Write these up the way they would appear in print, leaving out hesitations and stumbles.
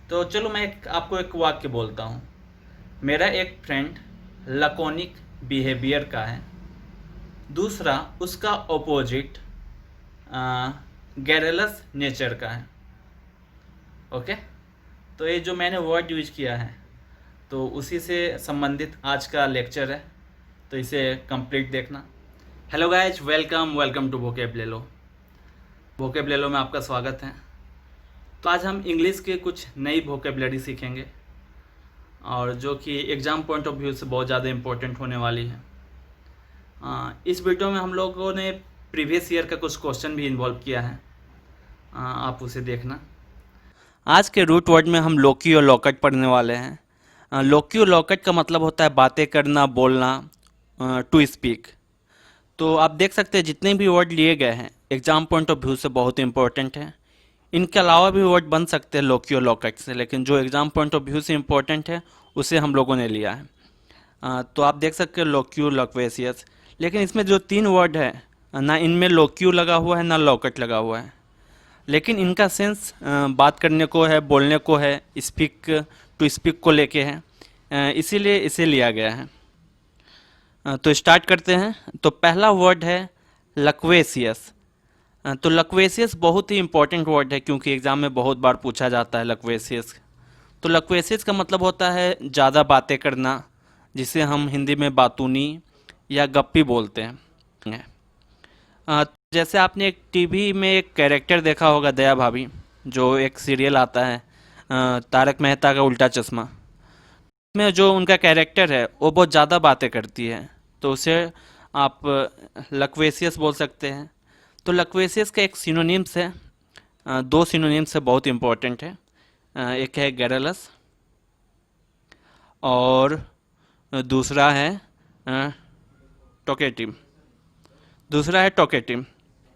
तो चलो मैं आपको एक वाक्य बोलता हूँ। मेरा एक फ्रेंड लकोनिक बिहेवियर का है, दूसरा उसका ऑपोजिट गैरलस नेचर का है। ओके, तो ये जो मैंने वर्ड यूज किया है तो उसी से संबंधित आज का लेक्चर है, तो इसे कंप्लीट देखना। Hello guys, welcome welcome to vocabulary. Vocabulary में आपका स्वागत है। तो आज हम इंग्लिश के कुछ नई वोकेबुलरी सीखेंगे और जो कि एग्ज़ाम पॉइंट ऑफ व्यू से बहुत ज़्यादा इम्पोर्टेंट होने वाली है। इस वीडियो में हम लोगों ने प्रीवियस ईयर का कुछ क्वेश्चन भी इन्वॉल्व किया है, आप उसे देखना। आज के रूट वर्ड में हम लोकी और लॉकेट पढ़ने वाले हैं। लोकी और लॉकेट का मतलब होता है बातें करना, बोलना, टू स्पीक। तो आप देख सकते हैं जितने भी वर्ड लिए गए हैं एग्जाम पॉइंट ऑफ व्यू से बहुत इंपॉर्टेंट है। इनके अलावा भी वर्ड बन सकते हैं लोकी और लॉकेट से, लेकिन जो एग्जाम पॉइंट ऑफ व्यू से इम्पोर्टेंट है उसे हम लोगों ने लिया है। तो आप देख सकते हैं लोक्यू, लॉक्वेसियस। लेकिन इसमें जो तीन वर्ड है, ना इनमें लोक्यू लगा हुआ है ना लॉकेट लगा हुआ है, लेकिन इनका सेंस बात करने को है, बोलने को है, स्पीक टू स्पीक को लेके है, इसीलिए इसे लिया गया है। तो स्टार्ट करते हैं। तो पहला वर्ड है लक्वेसियस। तो लक्वेसियस बहुत ही इंपॉर्टेंट वर्ड है क्योंकि एग्ज़ाम में बहुत बार पूछा जाता है लक्वेसियस। तो लक्वेसियस का मतलब होता है ज़्यादा बातें करना, जिसे हम हिंदी में बातूनी या गप्पी बोलते हैं। जैसे आपने एक टीवी में एक कैरेक्टर देखा होगा, दया भाभी, जो एक सीरियल आता है तारक मेहता का उल्टा चश्मा, में जो उनका कैरेक्टर है वो बहुत ज़्यादा बातें करती है, तो उसे आप लक्वेसियस बोल सकते हैं। तो लक्वेसियस का एक सिनोनिम्स है, दो सिनोनिम्स है, बहुत इंपॉर्टेंट है। एक है गैरलस और दूसरा है टोकेटिव। दूसरा है टोकेटिव,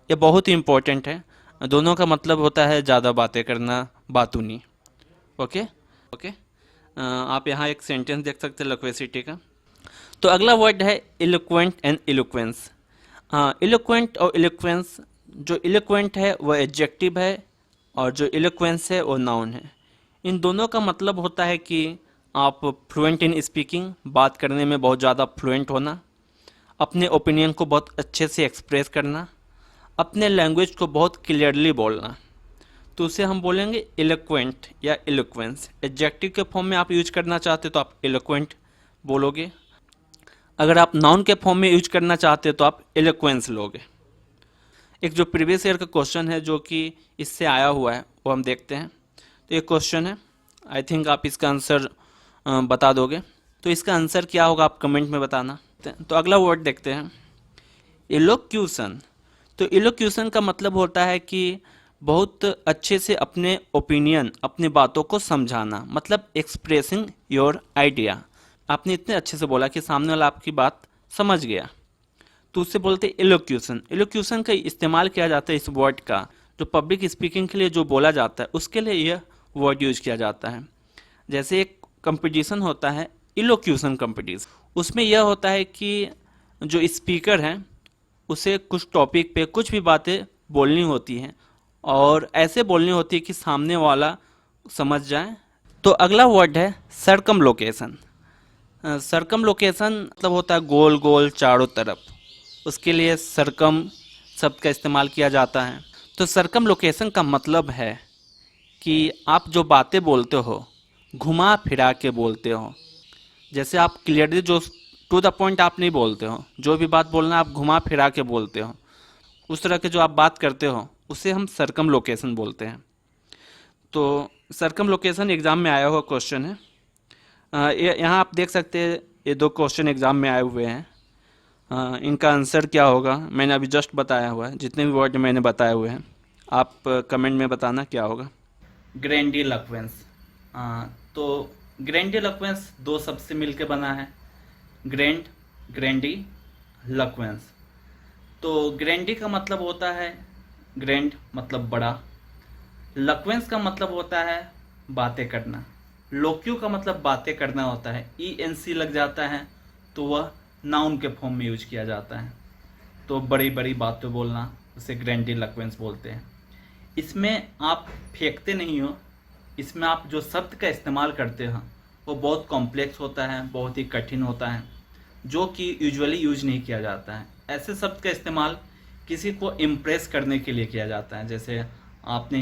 ये बहुत ही इंपॉर्टेंट है। दोनों का मतलब होता है ज़्यादा बातें करना, बातूनी। Okay okay. आप यहाँ एक सेंटेंस देख सकते हैं लक्वेसिटी का। तो अगला वर्ड है इलोक्वेंट एंड इलोक्वेंस। इलोक्वेंट और इलोक्वेंस, जो इलोक्वेंट है वो एडजेक्टिव है और जो इलोक्वेंस है वो नाउन है। इन दोनों का मतलब होता है कि आप फ्लुएंट इन स्पीकिंग, बात करने में बहुत ज़्यादा फ्लुएंट होना, अपने ओपिनियन को बहुत अच्छे से एक्सप्रेस करना, अपने लैंग्वेज को बहुत क्लियरली बोलना, तो उसे हम बोलेंगे इलोक्वेंट या इलोक्वेंस। एडजेक्टिव के फॉर्म में आप यूज करना चाहते तो आप इलोक्वेंट बोलोगे, अगर आप नाउन के फॉर्म में यूज करना चाहते तो आप इलोक्वेंस लोगे। एक जो प्रीवियस ईयर का क्वेश्चन है जो कि इससे आया हुआ है वो हम देखते हैं। तो ये क्वेश्चन है, आई थिंक आप इसका आंसर बता दोगे। तो इसका आंसर क्या होगा आप कमेंट में बताना। तो अगला वर्ड देखते हैं, इलोक्यूशन। तो इलोक्यूशन का मतलब होता है कि बहुत अच्छे से अपने ओपिनियन, अपनी बातों को समझाना, मतलब एक्सप्रेसिंग योर आइडिया। आपने इतने अच्छे से बोला कि सामने वाला आपकी बात समझ गया, तो उससे बोलते हैं इलोक्यूशन। इलोक्यूशन का इस्तेमाल किया जाता है इस वर्ड का, जो पब्लिक स्पीकिंग के लिए जो बोला जाता है उसके लिए यह वर्ड यूज किया जाता है। जैसे एक कंपटीशन होता है इलोक्यूशन कंपटीशन, उसमें यह होता है कि जो स्पीकर हैं उसे कुछ टॉपिक पे कुछ भी बातें बोलनी होती हैं और ऐसे बोलनी होती है कि सामने वाला समझ जाए। तो अगला वर्ड है सरकम लोकेशन। सरकम लोकेशन मतलब होता है गोल गोल चारों तरफ, उसके लिए सरकम शब्द का इस्तेमाल किया जाता है। तो सरकम लोकेशन का मतलब है कि आप जो बातें बोलते हो घुमा फिरा के बोलते हो। जैसे आप क्लियरली जो टू द पॉइंट आप नहीं बोलते हो, जो भी बात बोलना आप घुमा फिरा के बोलते हो, उस तरह के जो आप बात करते हो उसे हम सरकम लोकेशन बोलते हैं। तो सरकम लोकेशन एग्ज़ाम में आया हुआ क्वेश्चन है। यहाँ आप देख सकते हैं ये दो क्वेश्चन एग्ज़ाम में आए हुए हैं। इनका आंसर क्या होगा मैंने अभी जस्ट बताया हुआ है, जितने भी वर्ड मैंने बताए हुए हैं आप कमेंट में बताना क्या होगा। ग्रैंडिलोक्वेंस। तो ग्रैंडिलोक्वेंस दो शब्द से मिलकर बना है, ग्रैंड, ग्रैंडी, लक्वेंस। तो ग्रैंडी का मतलब होता है, ग्रैंड मतलब बड़ा, लक्वेंस का मतलब होता है बातें करना, लोक्यू का मतलब बातें करना होता है, ई एन सी लग जाता है तो वह नाउन के फॉर्म में यूज किया जाता है। तो बड़ी बड़ी बातें बोलना उसे ग्रैंडिलोक्वेंस बोलते हैं। इसमें आप फेंकते नहीं हो, इसमें आप जो शब्द का इस्तेमाल करते हैं वो बहुत कॉम्प्लेक्स होता है, बहुत ही कठिन होता है, जो कि यूजुअली यूज नहीं किया जाता है। ऐसे शब्द का इस्तेमाल किसी को इम्प्रेस करने के लिए किया जाता है। जैसे आपने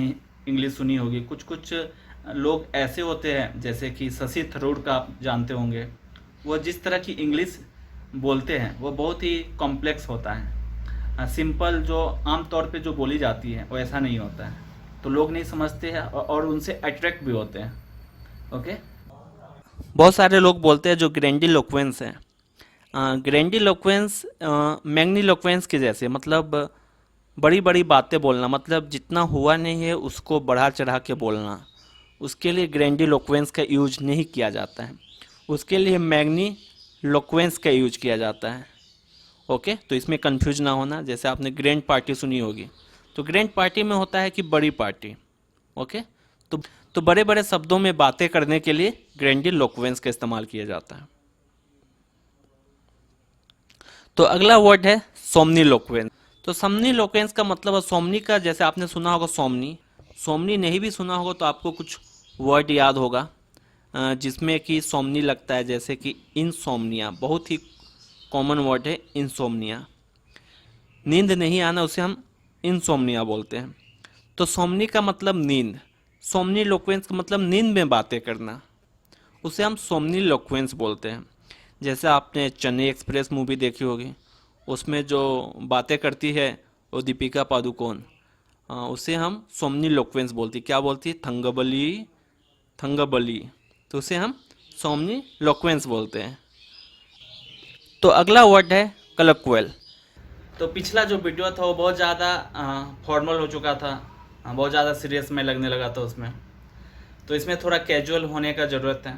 इंग्लिश सुनी होगी, कुछ कुछ लोग ऐसे होते हैं, जैसे कि शशि थरूर का आप जानते होंगे। वो जिस तरह की इंग्लिश बोलते हैं वो बहुत ही कॉम्प्लेक्स होता है। सिंपल जो आम तौर पे जो बोली जाती है वो ऐसा नहीं होता है, तो लोग नहीं समझते हैं और उनसे अट्रैक्ट भी होते हैं। ओके, बहुत सारे लोग बोलते हैं जो ग्रैंडिलोक्वेंस है, ग्रैंडिलोक्वेंस मैग्नीलोक्वेंस के जैसे, मतलब बड़ी बड़ी बातें बोलना, मतलब जितना हुआ नहीं है उसको बढ़ा चढ़ा के बोलना, उसके लिए ग्रैंडिलोक्वेंस का यूज नहीं किया जाता है, उसके लिए मैग्नीलोक्वेंस का यूज किया जाता है। ओके, तो इसमें कंफ्यूज ना होना। जैसे आपने ग्रैंड पार्टी सुनी होगी, तो ग्रैंड पार्टी में होता है कि बड़ी पार्टी। ओके, तो बड़े बड़े शब्दों में बातें करने के लिए ग्रैंडिलोक्वेंस का इस्तेमाल किया जाता है। तो अगला वर्ड है सोमनीलोक्वेंस। तो सोमनीलोक्वेंस का मतलब है सोमनी का, जैसे आपने सुना होगा सोमनी, सोमनी नहीं भी सुना होगा तो आपको कुछ वर्ड याद होगा जिसमें कि सोमनी लगता है, जैसे कि इनसोमनिया, बहुत ही कॉमन वर्ड है इनसोमनिया। नींद नहीं आना उसे हम इनसोमनिया बोलते हैं। तो सोमनी का मतलब नींद, सोमनीलोक्वेंस का मतलब नींद में बातें करना, उसे हम सोमनीलोक्वेंस बोलते हैं। जैसे आपने चेन्नई एक्सप्रेस मूवी देखी होगी, उसमें जो बातें करती है वो दीपिका पादुकोण, उसे हम सोमनीलोक्वेंस बोलती, क्या बोलती, थंगबली थंगबली, तो उसे हम सोमनीलोक्वेंस बोलते हैं। तो अगला वर्ड है कलक्वेल। तो पिछला जो वीडियो था वो बहुत ज़्यादा फॉर्मल हो चुका था, बहुत ज़्यादा सीरियस में लगने लगा था उसमें, तो इसमें थोड़ा कैजुअल होने का ज़रूरत है।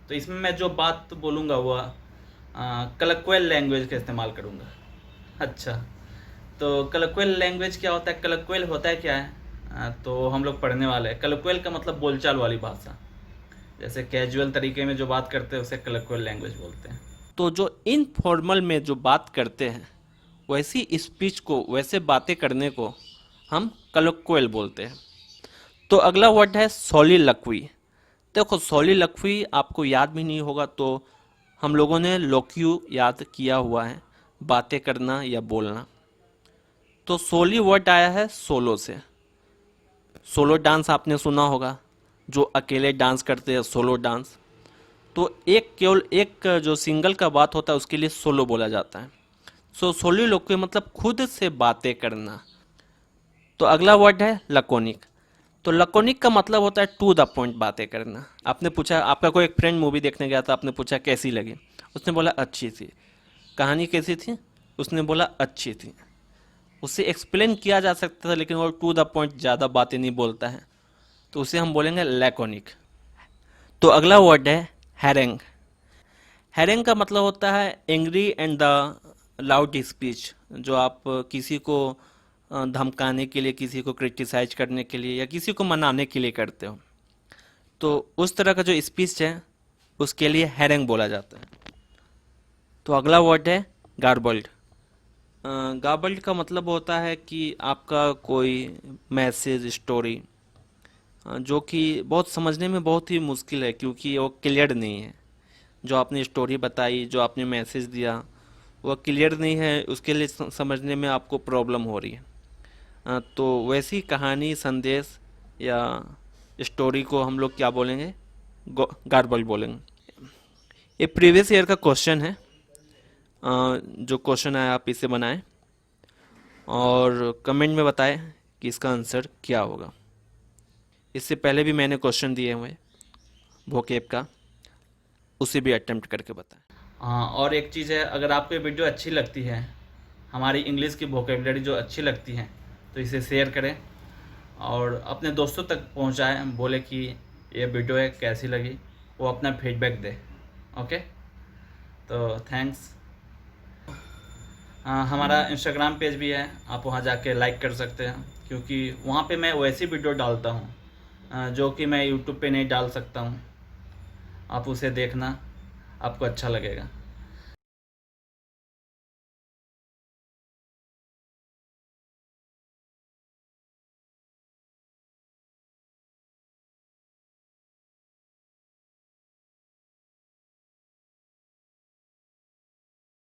तो इसमें मैं जो बात बोलूँगा वो कलक्वेल लैंग्वेज का इस्तेमाल करूँगा। अच्छा, तो कलक्वेल लैंग्वेज क्या होता है, कलक्वेल होता है क्या है, तो हम लोग पढ़ने वाले हैं। कलक्वेल का मतलब बोलचाल वाली भाषा, जैसे कैजुअल तरीके में जो बात करते हैं उसे कलक्वेल लैंग्वेज बोलते हैं। तो जो इनफॉर्मल में जो बात करते हैं, वैसी स्पीच को, वैसे बातें करने को हम कलक्वेल बोलते हैं। तो अगला वर्ड है सोलिलक्वी। देखो सोलिलक्वी आपको याद भी नहीं होगा, तो हम लोगों ने लोक्यू याद किया हुआ है, बातें करना या बोलना। तो सोली वर्ड आया है सोलो से। सोलो डांस आपने सुना होगा, जो अकेले डांस करते हैं सोलो डांस। तो एक केवल एक जो सिंगल का बात होता है उसके लिए सोलो बोला जाता है। सोलिलोक्वी मतलब खुद से बातें करना। तो अगला वर्ड है लकोनिक। तो लकोनिक का मतलब होता है टू द पॉइंट बातें करना। आपने पूछा, आपका कोई एक फ्रेंड मूवी देखने गया था, आपने पूछा कैसी लगी, उसने बोला अच्छी थी। कहानी कैसी थी, उसने बोला अच्छी थी। उसे एक्सप्लेन किया जा सकता था, लेकिन वो टू द पॉइंट ज़्यादा बातें नहीं बोलता है, तो उसे हम बोलेंगे लैकोनिक। तो अगला वर्ड है हैरेंग। हैरेंग का मतलब होता है angry and the loud speech, जो आप किसी को धमकाने के लिए, किसी को क्रिटिसाइज करने के लिए या किसी को मनाने के लिए करते हो, तो उस तरह का जो स्पीच है उसके लिए हैरेंग बोला जाता है। तो अगला वर्ड है गार्बल्ड। गार्बल्ड का मतलब होता है कि आपका कोई मैसेज, स्टोरी, जो कि बहुत समझने में बहुत ही मुश्किल है, क्योंकि वो क्लियर नहीं है। जो आपने स्टोरी बताई, जो आपने मैसेज दिया, वह क्लियर नहीं है, उसके लिए समझने में आपको प्रॉब्लम हो रही है। तो वैसी कहानी, संदेश या स्टोरी को हम लोग क्या बोलेंगे, गार्बल्ड बोलेंगे। ये प्रीवियस ईयर का क्वेश्चन है, जो क्वेश्चन आया आप इसे बनाएं और कमेंट में बताएं कि इसका आंसर क्या होगा। इससे पहले भी मैंने क्वेश्चन दिए हुए वोकेब का, उसे भी अटेम्प्ट करके बताएं। हाँ, और एक चीज़ है, अगर आपको ये वीडियो अच्छी लगती है, हमारी इंग्लिश की वोकेबलरी जो अच्छी लगती है, तो इसे शेयर करें और अपने दोस्तों तक पहुंचाएं। बोले कि ये वीडियो है, कैसी लगी, वो अपना फीडबैक दे। ओके, तो थैंक्स। हमारा इंस्टाग्राम पेज भी है, आप वहाँ जाके लाइक कर सकते हैं, क्योंकि वहाँ पे मैं वैसी वीडियो डालता हूँ जो कि मैं यूट्यूब पे नहीं डाल सकता हूँ। आप उसे देखना, आपको अच्छा लगेगा।